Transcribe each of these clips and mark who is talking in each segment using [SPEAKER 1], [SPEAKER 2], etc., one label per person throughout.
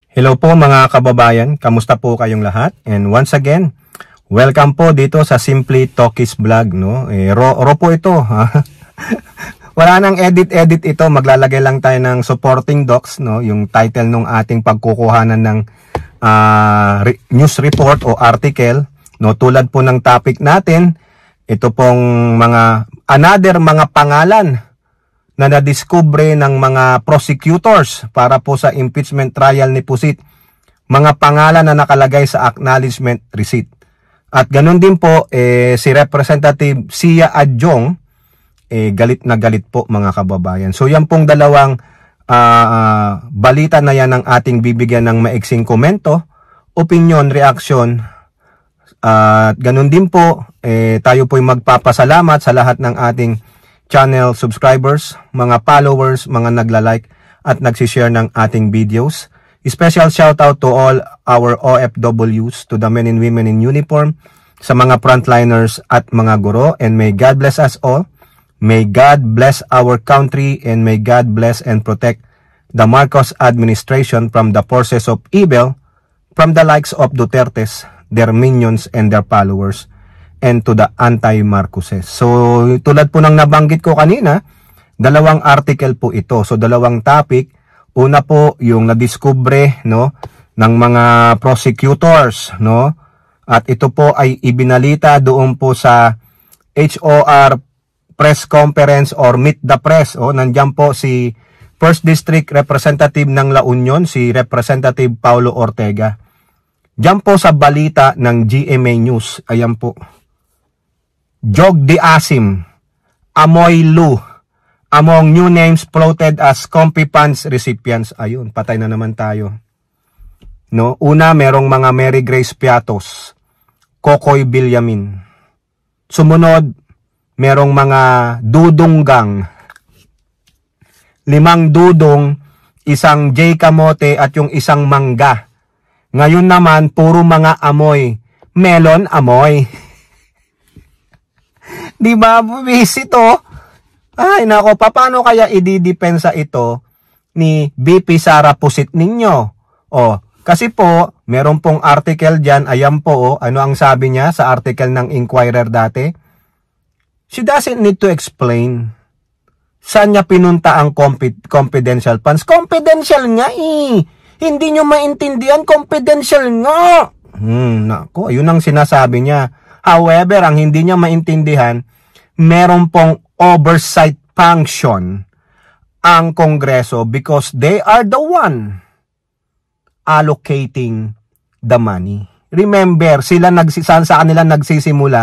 [SPEAKER 1] Hello po mga kababayan, kamusta po kayong lahat? And once again, welcome po dito sa Simply Talkies Vlog, no? Raw po ito, ha? Wala nang edit ito, maglalagay lang tayo ng supporting docs, no? Yung title ng ating pagkukuhanan ng news report o article, no? Tulad po ng topic natin, ito pong another mga pangalan na nadiskubre ng mga prosecutors para po sa impeachment trial ni Pusit. Mga pangalan na nakalagay sa acknowledgement receipt. At ganun din po, si Representative Sia Adjong, galit na galit po mga kababayan. So yan pong dalawang balita na yan ang ating bibigyan ng maiksing komento, opinion, reaksyon. At ganun din po, tayo po'y magpapasalamat sa lahat ng ating channel subscribers, mga followers, mga nagla-like at nagsishare ng ating videos. Special shoutout to all our OFWs, to the men and women in uniform, sa mga frontliners at mga guro, and may God bless us all. May God bless our country, and may God bless and protect the Marcos administration from the forces of evil, from the likes of Dutertes, their minions and their followers, and to the anti-Marcoses. So, tulad po ng nabanggit ko kanina, dalawang article po ito. So, dalawang topic. Una po, yung nadiskubre, no, ng mga prosecutors, no? At ito po ay ibinalita doon po sa HOR press conference or meet the press. O, nandiyan po si First District Representative ng La Union, si Representative Paulo Ortega. Diyan po sa balita ng GMA News. Ayan po. Jog de Asim, Amoy Lu, among new names floated as Comfy Pants recipients. Ayun, patay na naman tayo. No, una merong mga Mary Grace Piatos, Kokoy Villamin. Sumunod, merong mga Dudunggang, 5 Dudong, isang J Kamote at yung isang Mangga. Ngayon naman, puro mga amoy. Melon amoy. Di ba, visit to? Ay, nako, paano kaya ididepensa ito ni BP Sara Pusit ninyo? O, kasi po, meron pong article dyan, ayan po, ano ang sabi niya sa article ng Inquirer dati? She doesn't need to explain saan niya pinunta ang confidential funds. Confidential nga eh. Hindi nyo maintindihan, confidential nga. Nako, yun ang sinasabi niya. However, ang hindi niya maintindihan, meron pong oversight function ang Kongreso because they are the one allocating the money. Remember, sa kanila nagsisimula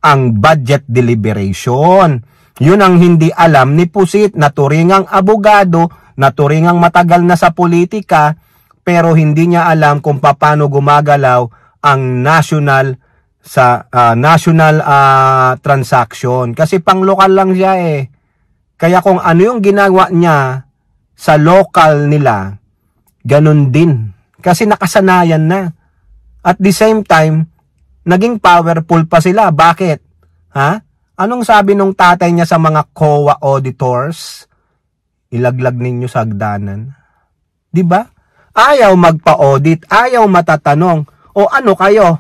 [SPEAKER 1] ang budget deliberation. Yun ang hindi alam ni Pusit, na turingang abogado, na turingang matagal na sa politika, pero hindi niya alam kung paano gumagalaw ang national transaction. Kasi pang lokal lang siya eh. Kaya kung ano yung ginagawa niya sa local nila, ganun din. Kasi nakasanayan na. At the same time, naging powerful pa sila. Bakit? Ha? Anong sabi nung tatay niya sa mga COA auditors? Ilaglag ninyo sa hagdanan. Diba? Ayaw magpa-audit, ayaw matatanong. O ano kayo?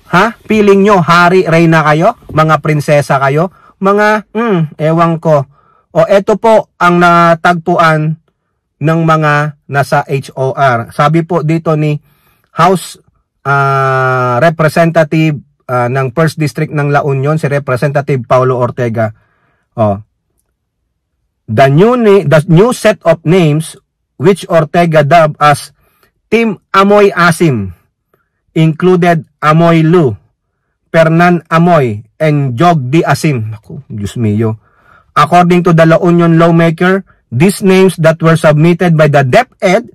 [SPEAKER 1] Ha? Feeling nyo, hari, reyna kayo? Mga prinsesa kayo? Mga, ewan ko. O eto po ang natagpuan ng mga nasa HOR. Sabi po dito ni House Representative ng First District ng La Union, si Representative Paulo Ortega. The new set of names which Ortega dubbed as Team Amoy Asim included Amoy Lu, Pernan Amoy, and Jog de Asim. Naku, Diyos mio. According to the La Union lawmaker, these names that were submitted by the DepEd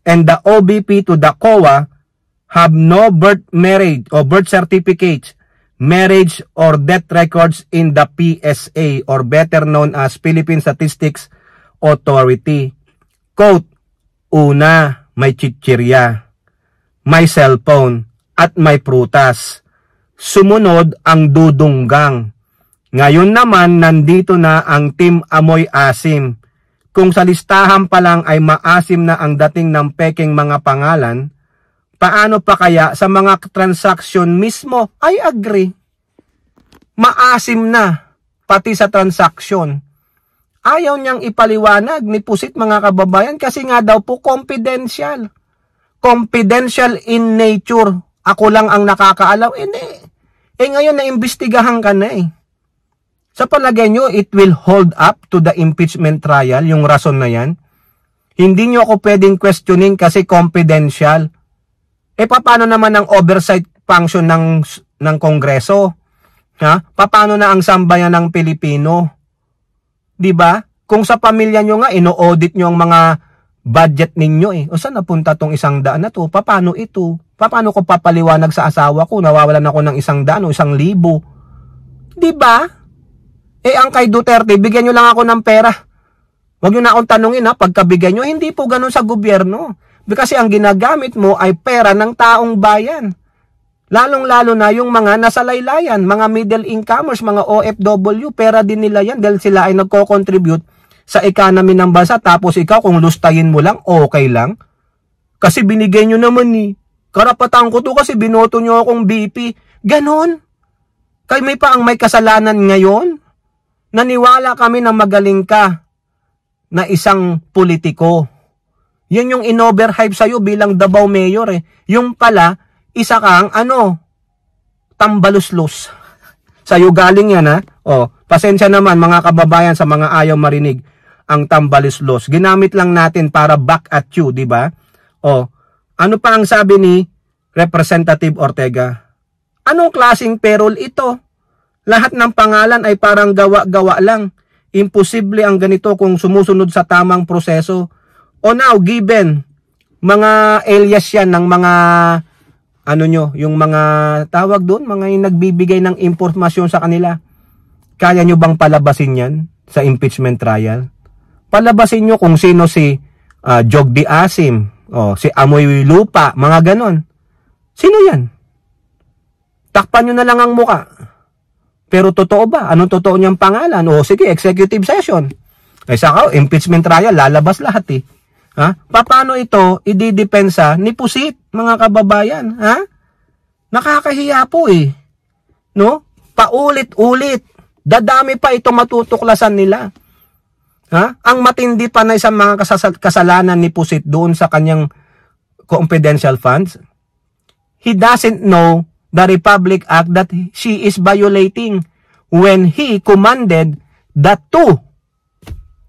[SPEAKER 1] and the OBP to the COA have no marriage or birth certificates, marriage or death records in the PSA, or better known as Philippine Statistics Authority. Quote, una, may chichirya, may cellphone, at may prutas. Sumunod ang dudunggang. Ngayon naman, nandito na ang Team Amoy Asim. Kung sa listahan pa lang ay maasim na ang dating ng pekeng mga pangalan, paano pa kaya sa mga transaksyon mismo? I agree. Maasim na, pati sa transaksyon. Ayaw niyang ipaliwanag ni Pusit mga kababayan kasi nga daw po confidential. Confidential in nature. Ako lang ang nakakaalam. Hindi. Ngayon naimbestigahan ka na Sa palagay nyo, it will hold up to the impeachment trial, yung rason na yan? Hindi nyo ako pwedeng questioning kasi confidential. Paano naman ang oversight function ng Kongreso? Ha? Paano na ang sambayan ng Pilipino? 'Di ba? Kung sa pamilya nyo nga, ino-audit nyo ang mga budget ninyo O saan napunta tong 100 na to? Paano ito? Paano ko papaliwanag sa asawa ko? Nawawalan ako ng 100 o 1,000. 'Di ba? Ang kay Duterte, bigyan nyo lang ako ng pera. Huwag nyo na akong tanungin pagkabigyan nyo. Hindi po ganun sa gobyerno. Kasi ang ginagamit mo ay pera ng taong bayan. Lalong-lalo na yung mga nasa laylayan, mga middle incomers, mga OFW, pera din nila yan dahil sila ay nagko-contribute sa economy ng bansa. Tapos ikaw, kung lustayin mo lang, okay lang. Kasi binigay nyo naman karapatan ko to kasi binoto nyo akong BP. Ganon. Kaya may kasalanan ngayon. Naniwala kami na magaling ka na isang politiko. Yan yung in-overhype sa'yo bilang Davao Mayor Yung pala, isa kang tambaluslos. Sa'yo galing yan pasensya naman mga kababayan sa mga ayaw marinig ang tambaluslos. Ginamit lang natin para back at you, di ba? Ano pa ang sabi ni Representative Ortega? Anong klaseng payroll ito? Lahat ng pangalan ay parang gawa-gawa lang. Imposible ang ganito kung sumusunod sa tamang proseso. Now, given mga alias yan ng mga yung mga tawag doon, mga nagbibigay ng impormasyon sa kanila. Kaya nyo bang palabasin yan sa impeachment trial? Palabasin nyo kung sino si Jogdi Asim, si Amoy Lupa, mga ganon. Sino yan? Takpan nyo na lang ang muka. Pero totoo ba? Anong totoo niyang pangalan? Sige, executive session. Saka, impeachment trial, lalabas lahat Paano ito ididepensa ni Pusit, mga kababayan? Nakakahiya po No? Paulit-ulit. Dadami pa ito matutuklasan nila. Ang matindi pa na isang mga kasalanan ni Pusit doon sa kanyang confidential funds. He doesn't know the Republic Act that she is violating when he commanded that two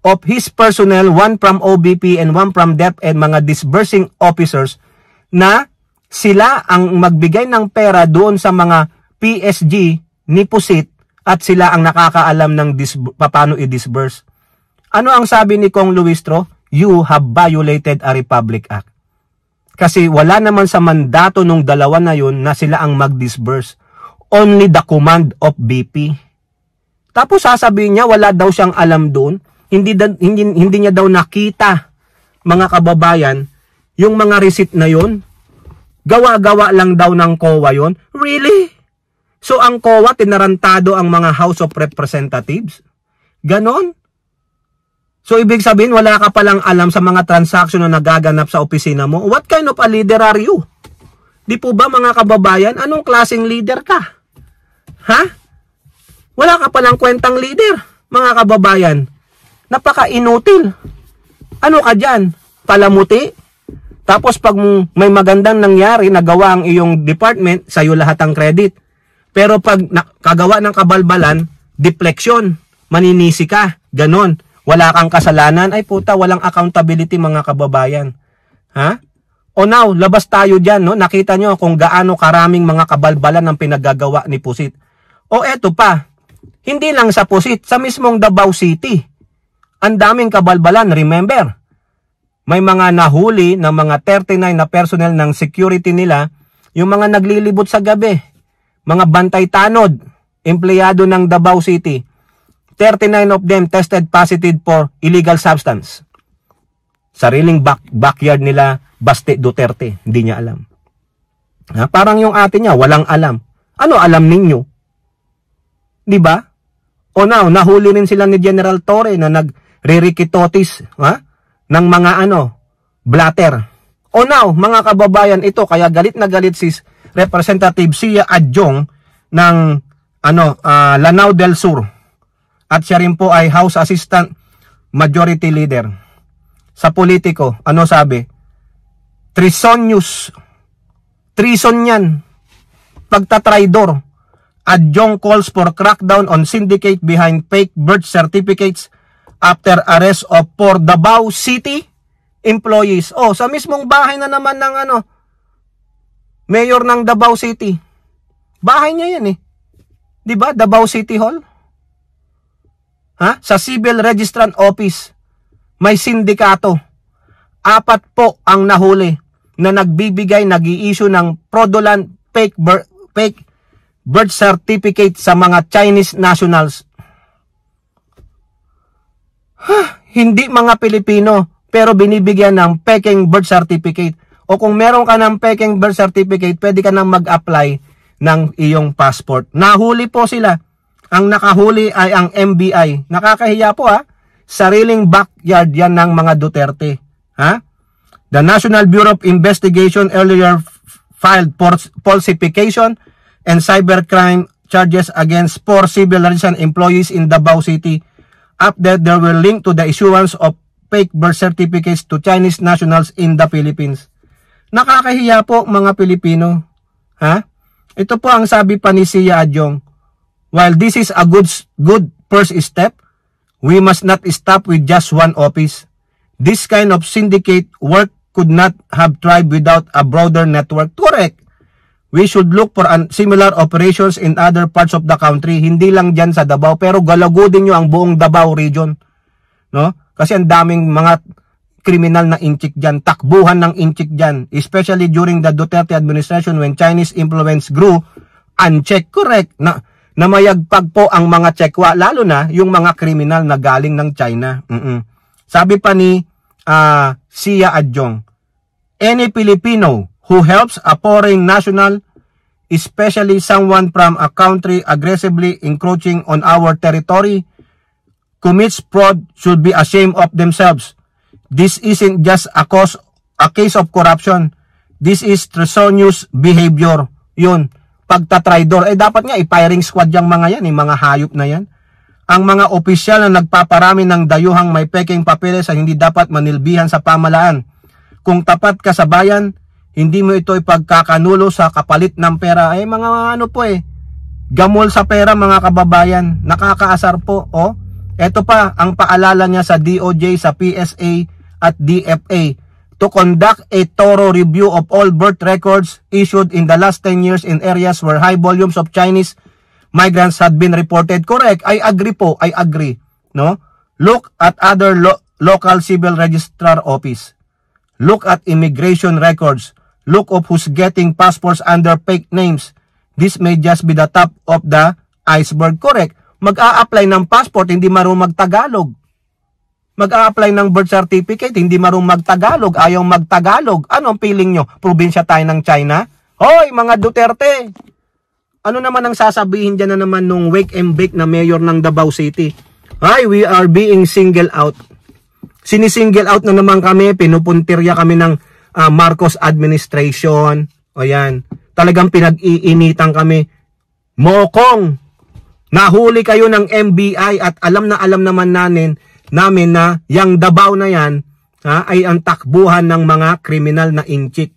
[SPEAKER 1] of his personnel, one from OBP and one from DepEd, mga disbursing officers, na sila ang magbigay ng pera doon sa mga PSG ni Pusit at sila ang nakakaalam ng paano i-disburse. Ano ang sabi ni Kong Luistro? You have violated a Republic Act. Kasi wala naman sa mandato nung dalawa na yun na sila ang mag-disburse. Only the command of BP. Tapos sasabihin niya wala daw siyang alam doon. Hindi niya daw nakita, mga kababayan, yung mga receipt na yun. Gawa-gawa lang daw ng COA yun. Really? So ang COA, tinarantado ang mga House of Representatives? Ganon? So ibig sabihin, wala ka palang alam sa mga transaksyon na nagaganap sa opisina mo? What kind of a leader are you? Di po ba mga kababayan, anong klaseng leader ka? Wala ka palang kwentang leader, mga kababayan. Napaka-inutil. Ano ka dyan? Palamuti? Tapos pag may magandang nangyari, nagawa ang iyong department, sa'yo lahat ang credit. Pero pag kagawa ng kabalbalan, deflection, maninisi ka, ganon. Wala kang kasalanan, ay puta, walang accountability mga kababayan. Now, labas tayo dyan, no? Nakita nyo kung gaano karaming mga kabalbalan ang pinaggagawa ni Pusit. Eto pa, hindi lang sa Pusit, sa mismong Davao City. Ang daming kabalbalan, remember? May mga nahuli ng mga 39 na personnel ng security nila, yung mga naglilibot sa gabi, mga bantay tanod, empleyado ng Davao City. 39 of them tested positive for illegal substance. Sariling backyard nila, Baste Duterte, hindi niya alam. Parang yung ate niya, walang alam. Ano alam ninyo? Di ba? Now, nahuli rin sila ni General Torre na ririkitotis, ng mga blatter. O now, mga kababayan, ito, kaya galit na galit si Representative Sia Adjong ng Lanao del Sur. At siya rin po ay House Assistant Majority Leader. Sa politiko, ano sabi? Treason yan. Pagtatraidor. Adjong calls for crackdown on syndicate behind fake birth certificates after arrest of 4 Davao City employees. Oh, sa mismong bahay na naman ng mayor ng Davao City. Bahay niya yan eh. 'Di ba? Davao City Hall. Sa Civil Registrant Office, may sindikato. 4 po ang nahuli na nag-i-issue ng fraudulent fake birth certificate sa mga Chinese nationals. Hindi mga Pilipino, pero binibigyan ng peking birth certificate. O kung meron ka ng peking birth certificate, pwede ka nang mag-apply ng iyong passport. Nahuli po sila. Ang nakahuli ay ang MBI. Nakakahiya po Sariling backyard yan ng mga Duterte. The National Bureau of Investigation earlier filed falsification and cybercrime charges against 4 civil registrant employees in Davao City after they were linked to the issuance of fake birth certificates to Chinese nationals in the Philippines. Nakakahiya po mga Pilipino. Ito po ang sabi pa ni Sia Adjong. While this is a good first step, we must not stop with just one office. This kind of syndicate work could not have thrived without a broader network. Correct. We should look for similar operations in other parts of the country. Hindi lang dyan sa Davao, pero galagudin nyo ang buong Davao region. No? Kasi ang daming mga kriminal na inchik dyan, takbuhan ng inchik dyan, especially during the Duterte administration when Chinese influence grew unchecked. Correct. Na mayagpag po ang mga Tsekwa, lalo na yung mga kriminal na galing ng China. Sabi pa ni Sia Adjong, any Filipino who helps a foreign national, especially someone from a country aggressively encroaching on our territory, commits fraud should be ashamed of themselves. This isn't just a case of corruption. This is treasonous behavior. Yun, pagtatraidor. Dapat nga i-firing squad yung mga yan, mga hayop na yan. Ang mga opisyal na nagpaparami ng dayuhang may peking papeles ay hindi dapat manilbihan sa pamalaan. Kung tapat ka sa bayan, hindi mo ito ipagkakanulo sa kapalit ng pera. Mga gamol sa pera mga kababayan. Nakakaasar po. Ito pa ang paalala niya sa DOJ, sa PSA at DFA to conduct a thorough review of all birth records issued in the last 10 years in areas where high volumes of Chinese migrants had been reported. Correct. I agree po. I agree. No? Look at other local civil registrar office. Look at immigration records. Look of who's getting passports under fake names. This may just be the top of the iceberg. Correct. Mag-a-apply ng passport, hindi marunong magtagalog. Mag-a-apply ng birth certificate, hindi marunong magtagalog, ayaw magtagalog. Ano ang feeling nyo? Probinsya tayo ng China? Hoy, mga Duterte! Ano naman ang sasabihin dyan na naman nung wake and bake na mayor ng Davao City? Ay, we are being singled out. Sinisingle out na naman kami, pinupuntirya kami ng Marcos administration. O yan, talagang pinag-iinitan kami. Mokong! Nahuli kayo ng MBI at alam naman namin na yung Davao na yan ay ang takbuhan ng mga kriminal na inchik.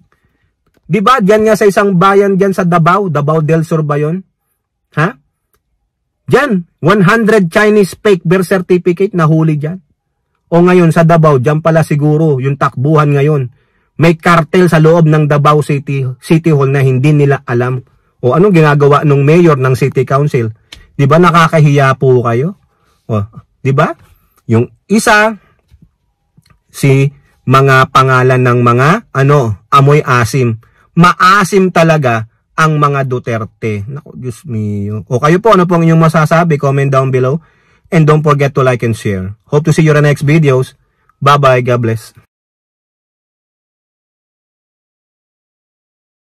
[SPEAKER 1] Diba? Diyan nga sa isang bayan diyan sa Davao del Sur ba yun? Diyan, 100 Chinese fake birth certificate nahuli diyan. O ngayon sa Davao, diyan pala siguro yung takbuhan ngayon. May cartel sa loob ng Davao City Hall na hindi nila alam. O anong ginagawa ng mayor ng City Council? Diba nakakahiya po kayo? O, diba? Yung isa, si mga pangalan ng mga, amoy asim. Maasim talaga ang mga Duterte. Naku, Diyos mio. O kayo po, ano pong inyong masasabi? Comment down below. And don't forget to like and share. Hope to see you in the next videos. Bye-bye. God bless.